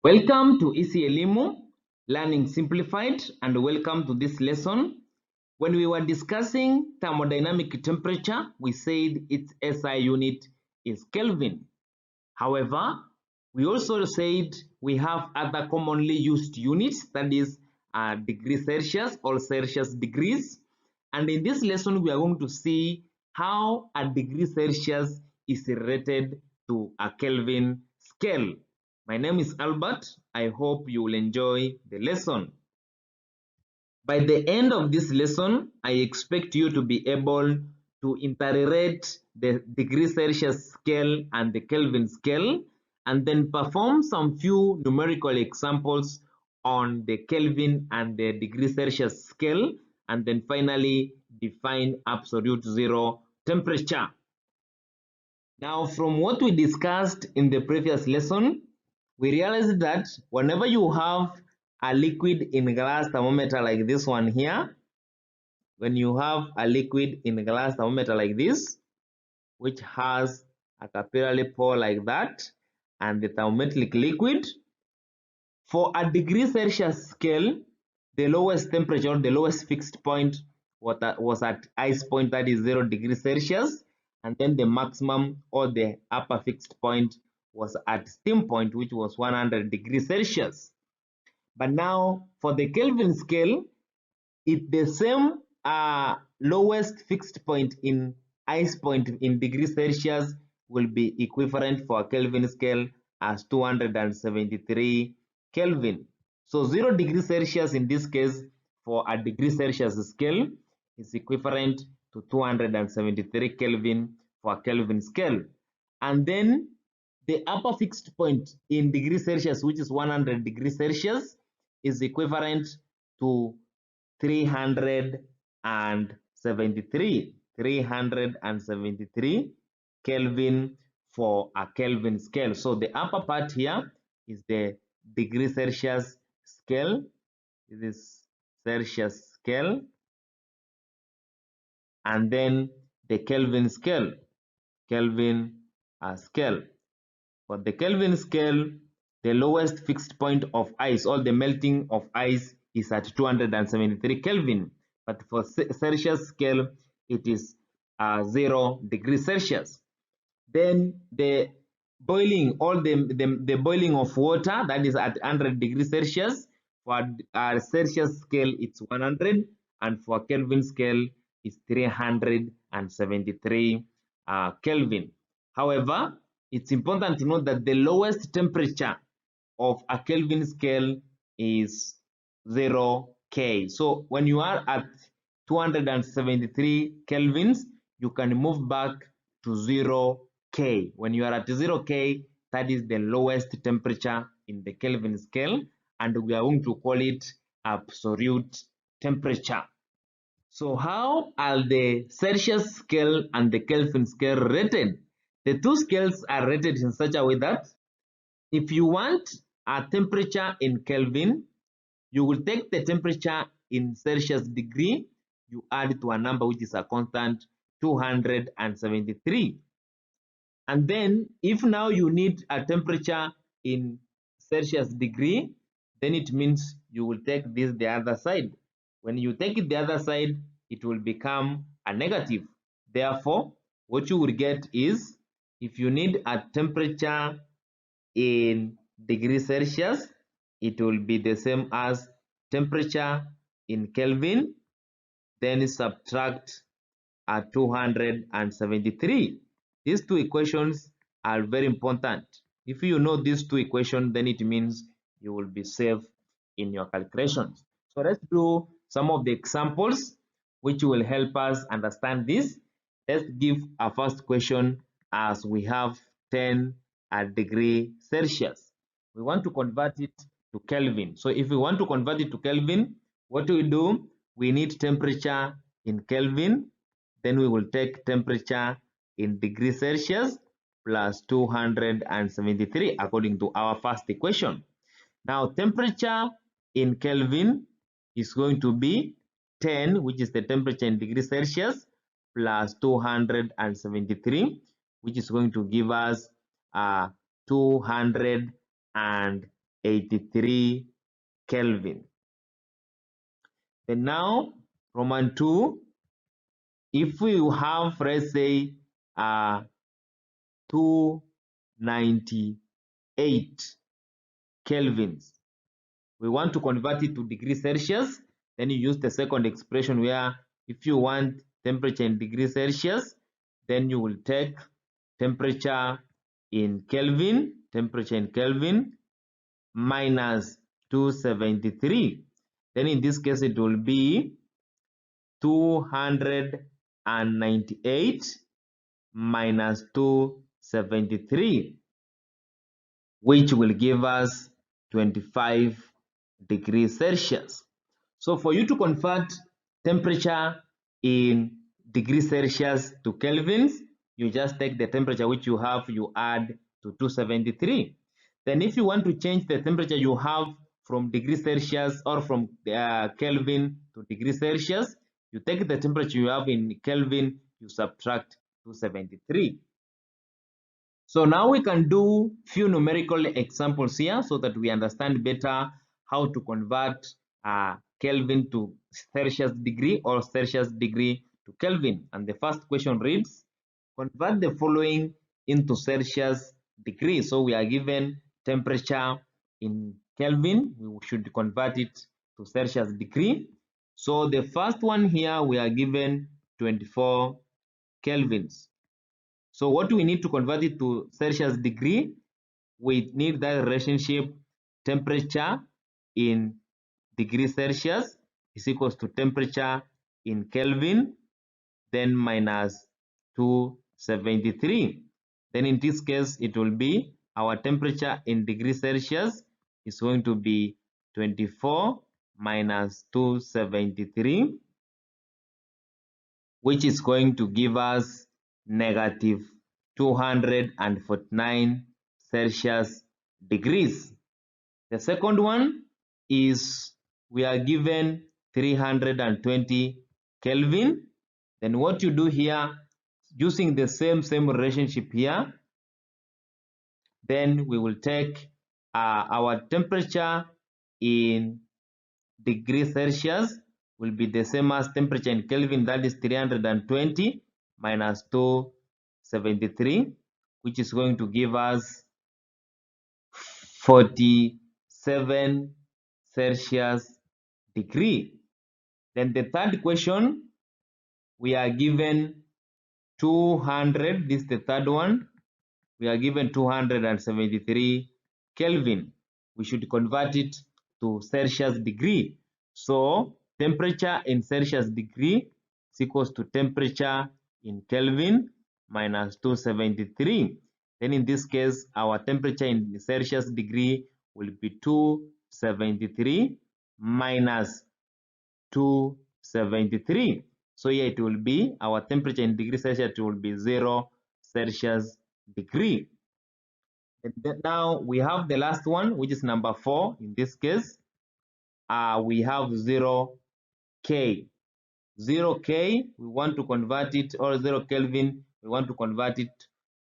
Welcome to EC Elimu, Learning Simplified, and welcome to this lesson. When we were discussing thermodynamic temperature, we said its SI unit is Kelvin. However, we also said we have other commonly used units, that is degrees Celsius or Celsius degrees. And in this lesson, we are going to see how a degree Celsius is related to a Kelvin scale. My name is Albert. I hope you will enjoy the lesson. By the end of this lesson, I expect you to be able to interrelate the degree Celsius scale and the Kelvin scale, and then perform some few numerical examples on the Kelvin and the degree Celsius scale, and then finally define absolute zero temperature. Now, from what we discussed in the previous lesson, we realized that whenever you have a liquid in glass thermometer like this one here, when you have a liquid in glass thermometer like this, which has a capillary pore like that, and the thermometric liquid, for a degree Celsius scale, the lowest temperature, the lowest fixed point was at ice point, that is 0 degrees Celsius, and then the maximum or the upper fixed point was at steam point, which was 100 degrees Celsius. But now for the Kelvin scale, the same lowest fixed point in ice point in degrees Celsius will be equivalent for a Kelvin scale as 273 Kelvin. So 0 degrees Celsius in this case for a degree Celsius scale is equivalent to 273 Kelvin for a Kelvin scale. And then the upper fixed point in degrees Celsius, which is 100 degrees Celsius, is equivalent to 373 Kelvin for a Kelvin scale. So the upper part here is the degree Celsius scale. This is Celsius scale, and then the Kelvin scale. Kelvin scale. For the Kelvin scale, the lowest fixed point of ice, or the melting of ice, is at 273 Kelvin. But for Celsius scale, it is 0 degrees Celsius. Then the boiling, the boiling of water, that is at 100 degrees Celsius. For Celsius scale, it's 100, and for Kelvin scale, it's 373 Kelvin. However, it's important to note that the lowest temperature of a Kelvin scale is 0 K. So when you are at 273 Kelvins, you can move back to 0 K. When you are at 0 K, that is the lowest temperature in the Kelvin scale, and we are going to call it absolute temperature. So how are the Celsius scale and the Kelvin scale rated? The two scales are rated in such a way that if you want a temperature in Kelvin, you will take the temperature in Celsius degree, you add to a number which is a constant 273. And then if now you need a temperature in Celsius degree, then it means you will take this the other side. When you take it the other side, it will become a negative. Therefore, what you will get is, if you need a temperature in degrees Celsius, it will be the same as temperature in Kelvin, then subtract 273. These two equations are very important. If you know these two equations, then it means you will be safe in your calculations. So let's do some of the examples which will help us understand this. Let's give a first question, as we have 10 degree Celsius. We want to convert it to Kelvin. So if we want to convert it to Kelvin, what do we do? We need temperature in Kelvin. Then we will take temperature in degrees Celsius plus 273 according to our first equation. Now temperature in Kelvin is going to be 10, which is the temperature in degrees Celsius, plus 273, which is going to give us 273 83 Kelvin. And now, Roman 2, if we have, let's say, 298 kelvins, we want to convert it to degrees Celsius, then you use the second expression where if you want temperature in degrees Celsius, then you will take temperature in Kelvin, minus 273. Then in this case, it will be 298 minus 273, which will give us 25 degrees Celsius. So for you to convert temperature in degrees Celsius to kelvins, you just take the temperature which you have, you add to 273. Then if you want to change the temperature you have from degrees Celsius or from Kelvin to degrees Celsius, you take the temperature you have in Kelvin, you subtract 273. So now we can do few numerical examples here so that we understand better how to convert Kelvin to Celsius degree or Celsius degree to Kelvin. And the first question reads, convert the following into Celsius degree. So we are given temperature in Kelvin, we should convert it to Celsius degree. So the first one here, we are given 24 kelvins. So what we need to convert it to Celsius degree, we need that relationship temperature in degrees Celsius is equals to temperature in Kelvin, then minus 273. Then in this case, it will be our temperature in degrees Celsius is going to be 24 minus 273, which is going to give us negative 249 Celsius degrees. The second one is we are given 320 Kelvin. Then what you do here, using the same relationship here, then we will take our temperature in degrees Celsius will be the same as temperature in Kelvin, that is 320 minus 273, which is going to give us 47 Celsius degree. Then the third question, we are given 200, this is the third one, we are given 273 Kelvin. We should convert it to Celsius degree. So temperature in Celsius degree is equals to temperature in Kelvin minus 273. Then in this case, our temperature in Celsius degree will be 273 minus 273. So here it will be our temperature in degrees Celsius, it will be 0 Celsius degree. And then now we have the last one, which is number 4. In this case, we have 0K. 0K, we want to convert it, or 0 Kelvin, we want to convert it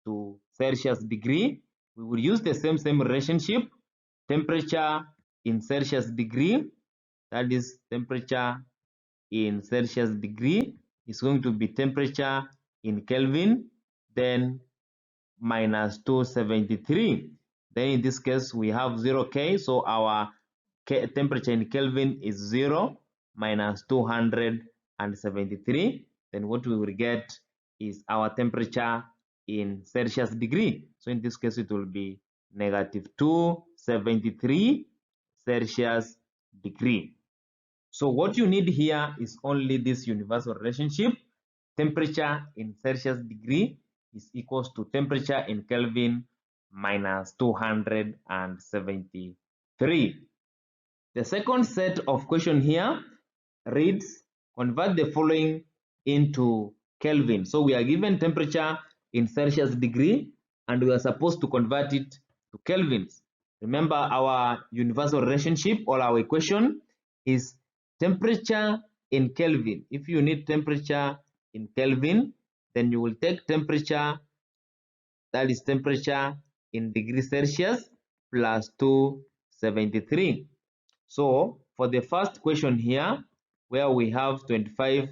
to Celsius degree. We will use the same relationship, temperature in Celsius degree, that is temperature in Celsius degree is going to be temperature in Kelvin, then minus 273. Then in this case, we have 0K, so our temperature in Kelvin is 0 minus 273. Then what we will get is our temperature in Celsius degree. So in this case, it will be negative 273 Celsius degree. So what you need here is only this universal relationship. Temperature in Celsius degree is equals to temperature in Kelvin minus 273. The second set of question here reads, convert the following into Kelvin. So we are given temperature in Celsius degree and we are supposed to convert it to Kelvins. Remember our universal relationship or our equation is temperature in Kelvin. If you need temperature in Kelvin, then you will take temperature, that is temperature in degrees Celsius plus 73. So for the first question here, where we have 25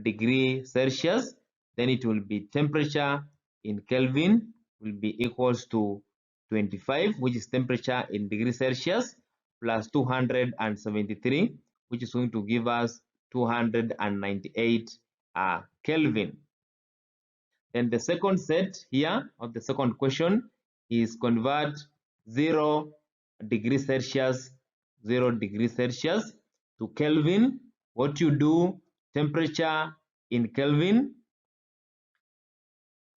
degrees Celsius, then it will be temperature in Kelvin will be equals to 25, which is temperature in degrees Celsius, plus 273, which is going to give us 298 Kelvin. Then the second set here, of the second question, is convert 0 degrees Celsius, 0 degrees Celsius to Kelvin. What you do, temperature in Kelvin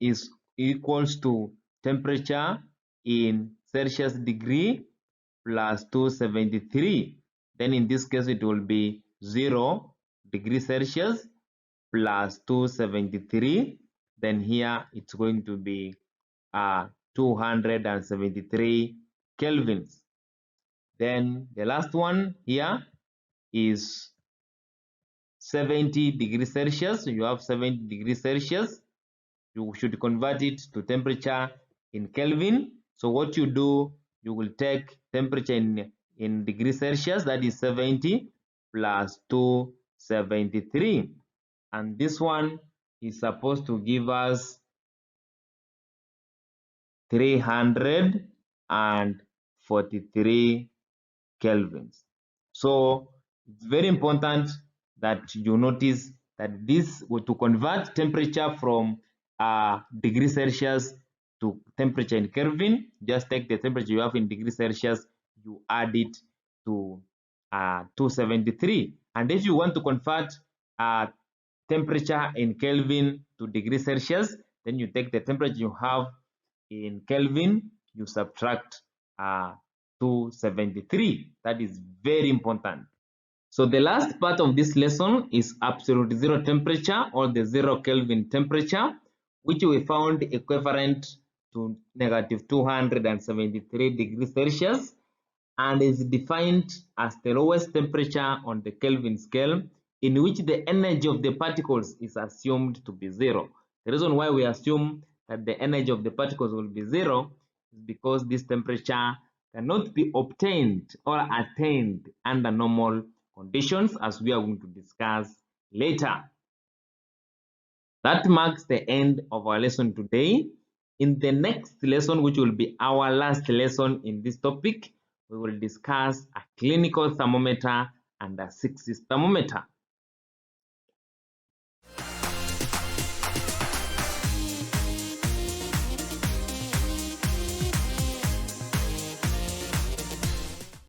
is equals to temperature in Celsius degree plus 273. Then in this case, it will be 0 degrees Celsius plus 273. Then here it's going to be 273 kelvins. Then the last one here is 70 degrees Celsius. You have 70 degrees Celsius. You should convert it to temperature in Kelvin. So what you do, you will take temperature in degrees Celsius, that is 70 plus 273. And this one is supposed to give us 343 kelvins. So it's very important that you notice that this, to convert temperature from degrees Celsius to temperature in Kelvin, just take the temperature you have in degrees Celsius, you add it to 273. And if you want to convert temperature in Kelvin to degrees Celsius, then you take the temperature you have in Kelvin, you subtract 273. That is very important. So the last part of this lesson is absolute zero temperature, or the 0 Kelvin temperature, which we found equivalent to negative 273 degrees Celsius, and is defined as the lowest temperature on the Kelvin scale in which the energy of the particles is assumed to be 0. The reason why we assume that the energy of the particles will be 0 is because this temperature cannot be obtained or attained under normal conditions, as we are going to discuss later. That marks the end of our lesson today. In the next lesson, which will be our last lesson in this topic, we will discuss a clinical thermometer and a 6-axis thermometer.